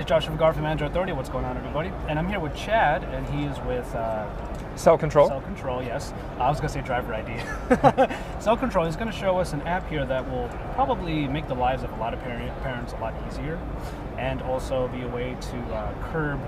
it's Josh Vergara from Android Authority. What's going on, everybody? And I'm here with Chad, and he is with Cell Control. Cell Control, yes. I was going to say driver ID. Cell Control is going to show us an app here that will probably make the lives of a lot of parents a lot easier, and also be a way to curb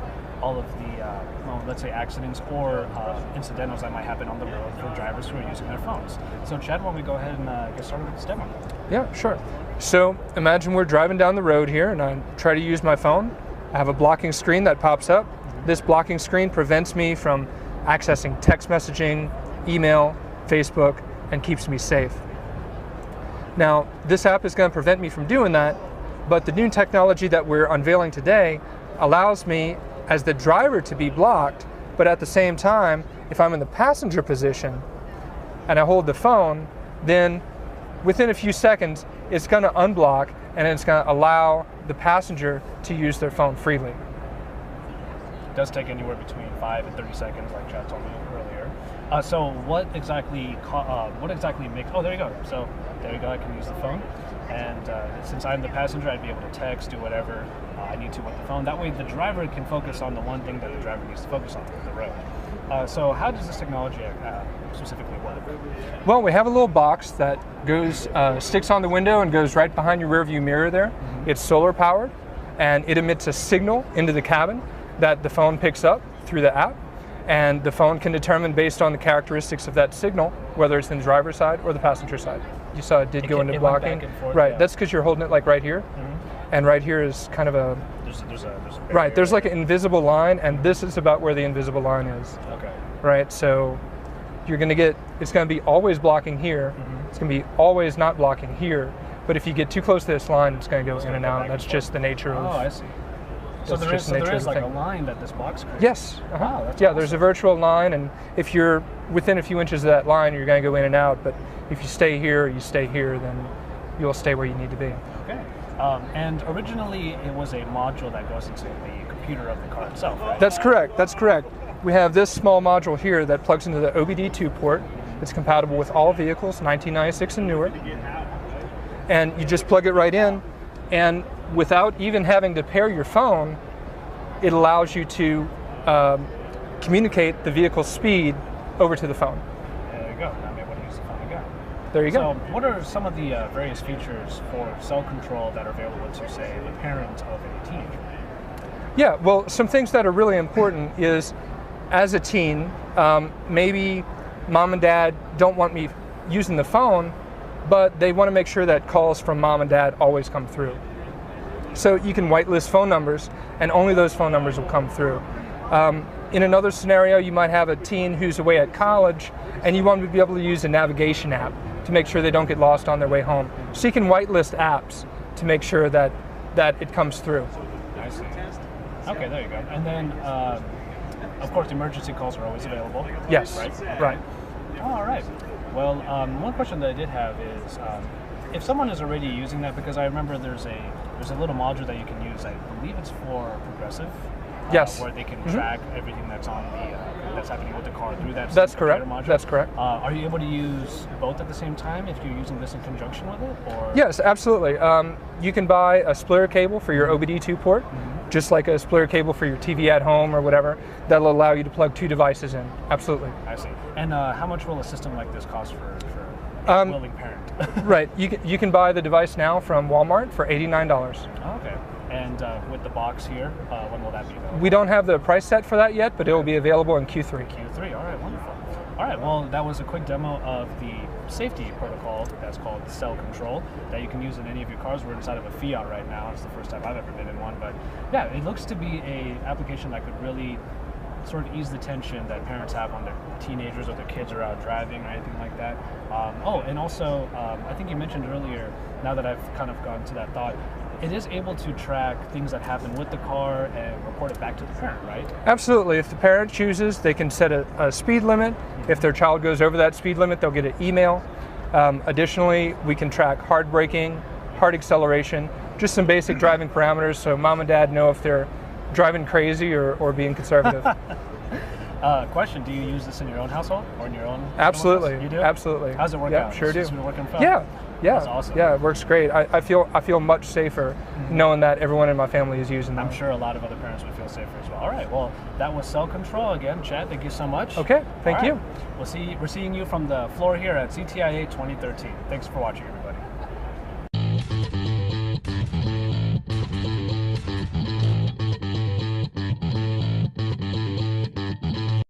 all of the, let's say accidents or incidentals that might happen on the road for drivers who are using their phones. So Chad, why don't we go ahead and get started with this demo? Yeah, sure. So imagine we're driving down the road here and I try to use my phone. I have a blocking screen that pops up. This blocking screen prevents me from accessing text messaging, email, Facebook, and keeps me safe. Now, this app is going to prevent me from doing that, but the new technology that we're unveiling today allows me as the driver to be blocked, but at the same time, if I'm in the passenger position and I hold the phone, then within a few seconds, it's going to unblock and it's going to allow the passenger to use their phone freely. It does take anywhere between 5 and 30 seconds, like Chad told me earlier. So what exactly makes, oh, there you go. So there you go, I can use the phone. And since I'm the passenger, I'd be able to text, do whatever I need to with the phone. That way the driver can focus on the one thing that the driver needs to focus on, the road. So how does this technology specifically work? Well, we have a little box that goes, sticks on the window and goes right behind your rear view mirror there. Mm-hmm. It's solar powered, and it emits a signal into the cabin that the phone picks up through the app. And the phone can determine based on the characteristics of that signal, whether it's in the driver's side or the passenger side. You saw it did go into blocking. Back and forth, right, yeah. That's because you're holding it like right here. Mm-hmm. And right here is kind of a... There's a right, there's like an invisible line, and this is about where the invisible line is. Okay. Right, so you're going to get, it's going to be always blocking here. Mm-hmm. It's going to be always not blocking here. But if you get too close to this line, it's going to go in and out. That's just the nature of... Oh, I see. So there is like a line that this box creates? Yes. Uh-huh. Wow, that's yeah, awesome. There's a virtual line, and if you're within a few inches of that line, you're going to go in and out. But if you stay here, then you'll stay where you need to be. Okay. And originally, it was a module that goes into the computer of the car itself, right? That's correct. That's correct. We have this small module here that plugs into the OBD2 port. It's compatible with all vehicles, 1996 and newer. And you just plug it right in, and without even having to pair your phone, it allows you to communicate the vehicle's speed over to the phone. There you go. Now I'm able to use the phone again. There you go. So what are some of the various features for cell control that are available to, say, the parent of a teenager? Yeah, well, some things that are really important is, as a teen, maybe mom and dad don't want me using the phone, but they want to make sure that calls from mom and dad always come through. So you can whitelist phone numbers, and only those phone numbers will come through. In another scenario, you might have a teen who's away at college, and you want them to be able to use a navigation app to make sure they don't get lost on their way home. So you can whitelist apps to make sure that it comes through. I see. Okay, there you go. And then, of course, emergency calls are always available. Yes, right. All right. Well, one question that I did have is, if someone is already using that, because I remember there's a little module that you can use. I believe it's for Progressive. Yes. Where they can track everything that's on that's happening with the car through that. That's correct. Module. That's correct. Are you able to use both at the same time if you're using this in conjunction with it? Or? Yes, absolutely. You can buy a splitter cable for your OBD2 port, just like a splitter cable for your TV at home or whatever. That'll allow you to plug two devices in. Absolutely. I see. And how much will a system like this cost for a willing parent? Right. You can buy the device now from Walmart for $89. Okay. And with the box here, when will that be available? We don't have the price set for that yet, but it will be available in Q3. Q3. All right. Wonderful. All right. Well, that was a quick demo of the safety protocol that's called Cell Control that you can use in any of your cars. We're inside of a Fiat right now. It's the first time I've ever been in one, but yeah, it looks to be a application that could really sort of ease the tension that parents have when their teenagers or their kids are out driving or anything like that. And also, I think you mentioned earlier, now that I've kind of gone to that thought, it is able to track things that happen with the car and report it back to the parent, right? Absolutely. If the parent chooses, they can set a speed limit. If their child goes over that speed limit, they'll get an email. Additionally, we can track hard braking, hard acceleration, just some basic driving parameters so mom and dad know if they're driving crazy or being conservative. Question, do you use this in your own household or in your own? Absolutely. You do? Absolutely. How's it work out? Sure do. It's been working fine? Yeah. Yeah, That's awesome. yeah, it works great. I feel much safer knowing that everyone in my family is using them. I'm sure a lot of other parents would feel safer as well. All right, well, that was Cell Control again. Chad, thank you so much. Okay, thank All you. right. We're seeing you from the floor here at CTIA 2013. Thanks for watching, everybody.